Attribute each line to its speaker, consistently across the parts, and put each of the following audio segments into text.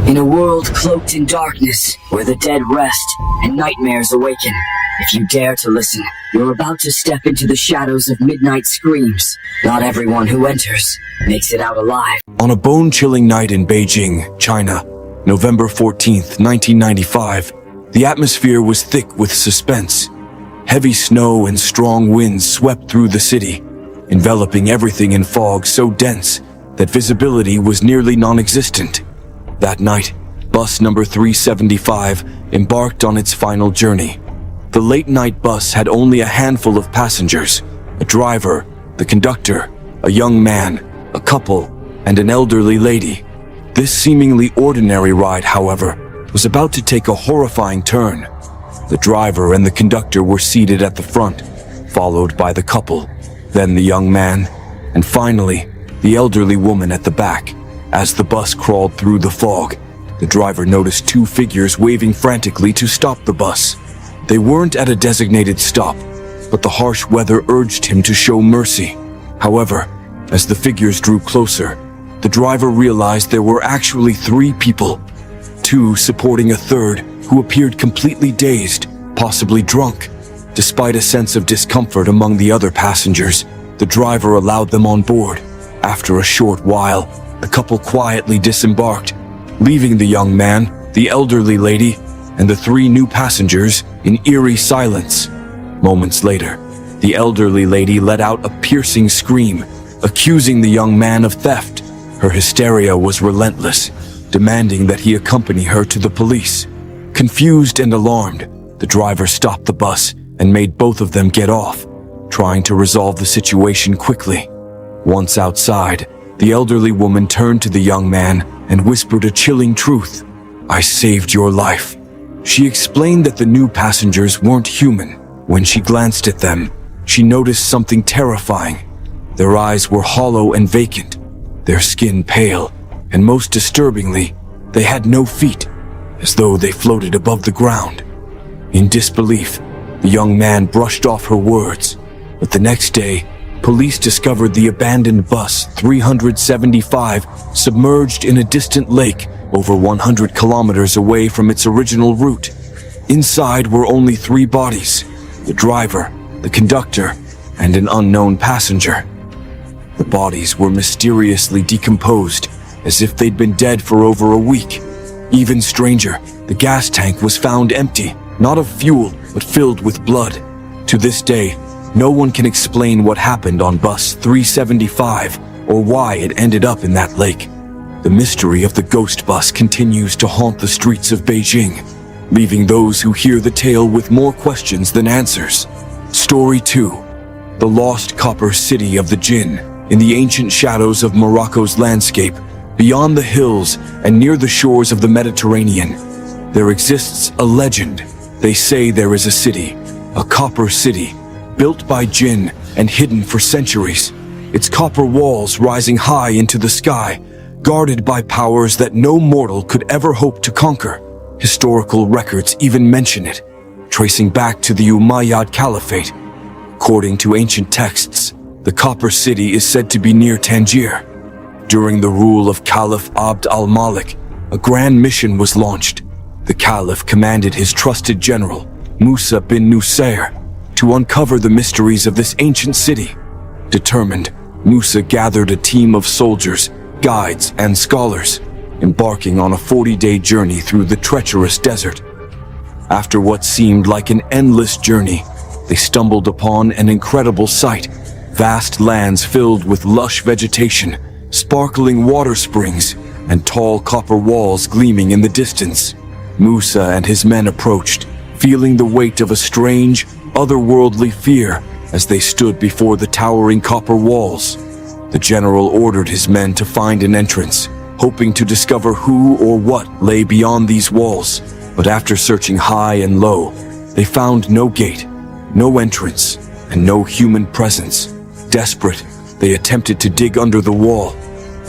Speaker 1: In a world cloaked in darkness, where the dead rest and nightmares awaken, if you dare to listen, you're about to step into the shadows of midnight screams. Not everyone who enters makes it out alive.
Speaker 2: On a bone-chilling night in Beijing, China, November 14th, 1995, the atmosphere was thick with suspense. Heavy snow and strong winds swept through the city, enveloping everything in fog so dense that visibility was nearly non-existent. That night, bus number 375 embarked on its final journey. The late-night bus had only a handful of passengers: a driver, the conductor, a young man, a couple, and an elderly lady. This seemingly ordinary ride, however, was about to take a horrifying turn. The driver and the conductor were seated at the front, followed by the couple, then the young man, and finally, the elderly woman at the back. As the bus crawled through the fog, the driver noticed two figures waving frantically to stop the bus. They weren't at a designated stop, but the harsh weather urged him to show mercy. However, as the figures drew closer, the driver realized there were actually three people, two supporting a third who appeared completely dazed, possibly drunk. Despite a sense of discomfort among the other passengers, the driver allowed them on board. After a short while, the couple quietly disembarked, leaving the young man, the elderly lady, and the three new passengers in eerie silence. Moments later, the elderly lady let out a piercing scream, accusing the young man of theft. Her hysteria was relentless, demanding that he accompany her to the police. Confused and alarmed, the driver stopped the bus and made both of them get off, trying to resolve the situation quickly. Once outside, the elderly woman turned to the young man and whispered a chilling truth. "I saved your life." She explained that the new passengers weren't human. When she glanced at them, she noticed something terrifying. Their eyes were hollow and vacant, their skin pale, and most disturbingly, they had no feet, as though they floated above the ground. In disbelief, the young man brushed off her words, but the next day, police discovered the abandoned bus 375 submerged in a distant lake over 100 kilometers away from its original route. Inside were only three bodies: the driver, the conductor, and an unknown passenger. The bodies were mysteriously decomposed, as if they'd been dead for over a week. Even stranger, the gas tank was found empty, not of fuel, but filled with blood. To this day, no one can explain what happened on bus 375 or why it ended up in that lake. The mystery of the ghost bus continues to haunt the streets of Beijing, leaving those who hear the tale with more questions than answers. Story 2. The Lost Copper City of the Jinn. In the ancient shadows of Morocco's landscape, beyond the hills and near the shores of the Mediterranean, there exists a legend. They say there is a city, a copper city, built by jinn and hidden for centuries. Its copper walls rising high into the sky, guarded by powers that no mortal could ever hope to conquer. Historical records even mention it, tracing back to the Umayyad Caliphate. According to ancient texts, the Copper City is said to be near Tangier. During the rule of Caliph Abd al-Malik, a grand mission was launched. The Caliph commanded his trusted general, Musa bin Nusayr, to uncover the mysteries of this ancient city. Determined, Musa gathered a team of soldiers, guides, and scholars, embarking on a 40-day journey through the treacherous desert. After what seemed like an endless journey, they stumbled upon an incredible sight: vast lands filled with lush vegetation, sparkling water springs, and tall copper walls gleaming in the distance. Musa and his men approached, feeling the weight of a strange, otherworldly fear as they stood before the towering copper walls. The general ordered his men to find an entrance, hoping to discover who or what lay beyond these walls. But after searching high and low, they found no gate, no entrance, and no human presence. Desperate, they attempted to dig under the wall,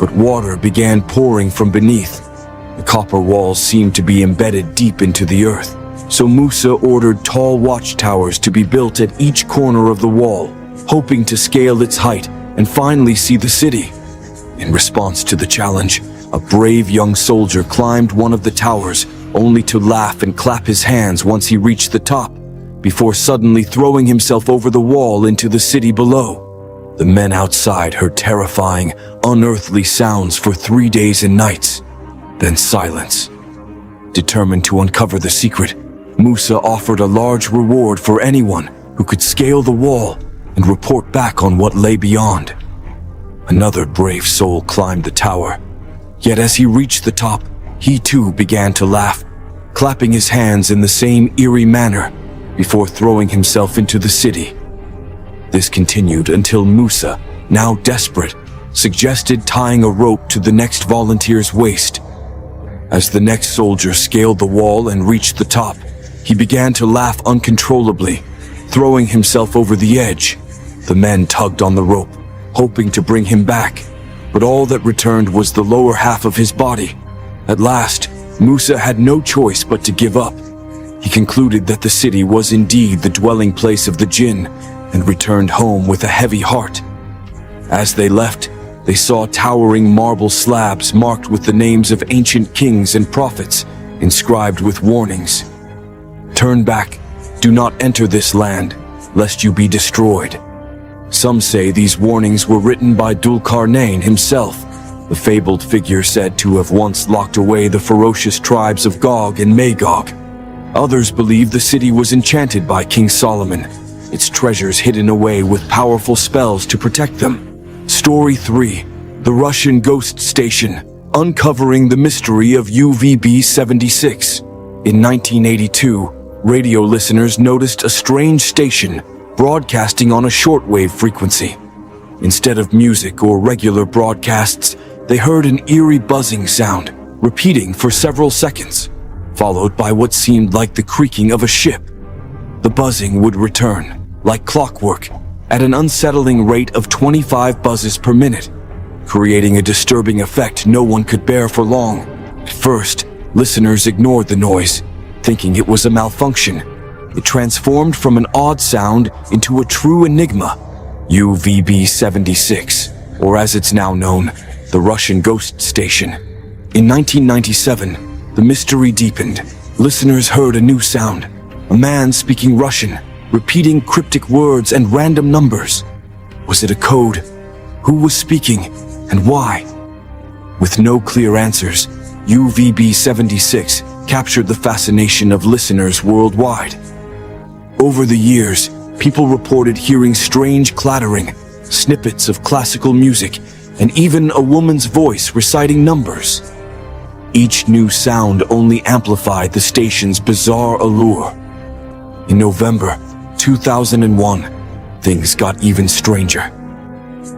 Speaker 2: but water began pouring from beneath. The copper walls seemed to be embedded deep into the earth, so Musa ordered tall watchtowers to be built at each corner of the wall, hoping to scale its height and finally see the city. In response to the challenge, a brave young soldier climbed one of the towers, only to laugh and clap his hands once he reached the top, before suddenly throwing himself over the wall into the city below. The men outside heard terrifying, unearthly sounds for 3 days and nights, then silence. Determined to uncover the secret, Musa offered a large reward for anyone who could scale the wall and report back on what lay beyond. Another brave soul climbed the tower, yet as he reached the top, he too began to laugh, clapping his hands in the same eerie manner before throwing himself into the city. This continued until Musa, now desperate, suggested tying a rope to the next volunteer's waist. As the next soldier scaled the wall and reached the top, he began to laugh uncontrollably, throwing himself over the edge. The men tugged on the rope, hoping to bring him back, but all that returned was the lower half of his body. At last, Musa had no choice but to give up. He concluded that the city was indeed the dwelling place of the jinn and returned home with a heavy heart. As they left, they saw towering marble slabs marked with the names of ancient kings and prophets, inscribed with warnings. "Turn back, do not enter this land, lest you be destroyed." Some say these warnings were written by Dul-Qarnayn himself, the fabled figure said to have once locked away the ferocious tribes of Gog and Magog. Others believe the city was enchanted by King Solomon, its treasures hidden away with powerful spells to protect them. Story 3. The Russian Ghost Station, uncovering the mystery of UVB-76. In 1982, radio listeners noticed a strange station broadcasting on a shortwave frequency. Instead of music or regular broadcasts, they heard an eerie buzzing sound, repeating for several seconds, followed by what seemed like the creaking of a ship. The buzzing would return, like clockwork, at an unsettling rate of 25 buzzes per minute, creating a disturbing effect no one could bear for long. At first, listeners ignored the noise, thinking it was a malfunction. It transformed from an odd sound into a true enigma. UVB-76, or as it's now known, the Russian Ghost Station. In 1997, the mystery deepened. Listeners heard a new sound, a man speaking Russian, repeating cryptic words and random numbers. Was it a code? Who was speaking, and why? With no clear answers, UVB-76 captured the fascination of listeners worldwide. Over the years, people reported hearing strange clattering, snippets of classical music, and even a woman's voice reciting numbers. Each new sound only amplified the station's bizarre allure. In November 2001, things got even stranger.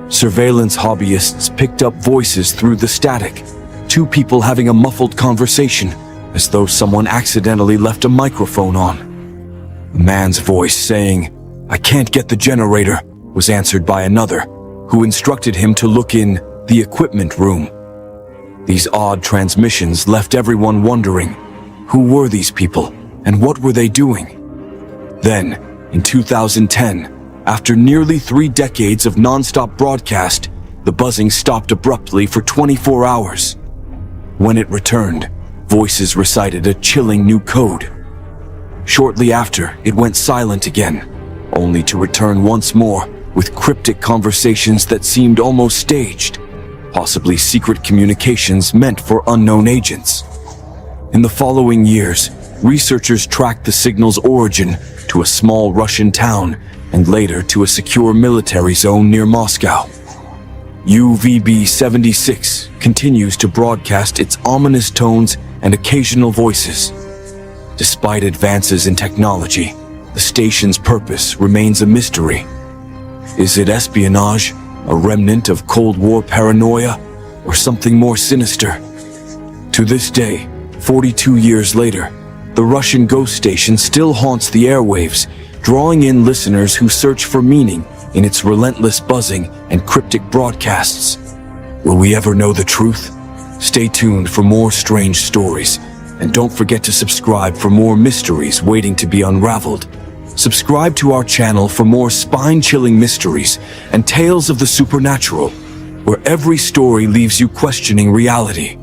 Speaker 2: Surveillance hobbyists picked up voices through the static, two people having a muffled conversation, as though someone accidentally left a microphone on. A man's voice saying, "I can't get the generator," was answered by another, who instructed him to look in the equipment room. These odd transmissions left everyone wondering, who were these people and what were they doing? Then, in 2010, after nearly 3 decades of non-stop broadcast, the buzzing stopped abruptly for 24 hours. When it returned, voices recited a chilling new code. Shortly after, it went silent again, only to return once more with cryptic conversations that seemed almost staged, possibly secret communications meant for unknown agents. In the following years, researchers tracked the signal's origin to a small Russian town and later to a secure military zone near Moscow. UVB-76 continues to broadcast its ominous tones and occasional voices. Despite advances in technology, the station's purpose remains a mystery. Is it espionage, a remnant of Cold War paranoia, or something more sinister? To this day, 42 years later, the Russian ghost station still haunts the airwaves, drawing in listeners who search for meaning in its relentless buzzing and cryptic broadcasts. Will we ever know the truth? Stay tuned for more strange stories, and don't forget to subscribe for more mysteries waiting to be unraveled. Subscribe to our channel for more spine-chilling mysteries and tales of the supernatural, where every story leaves you questioning reality.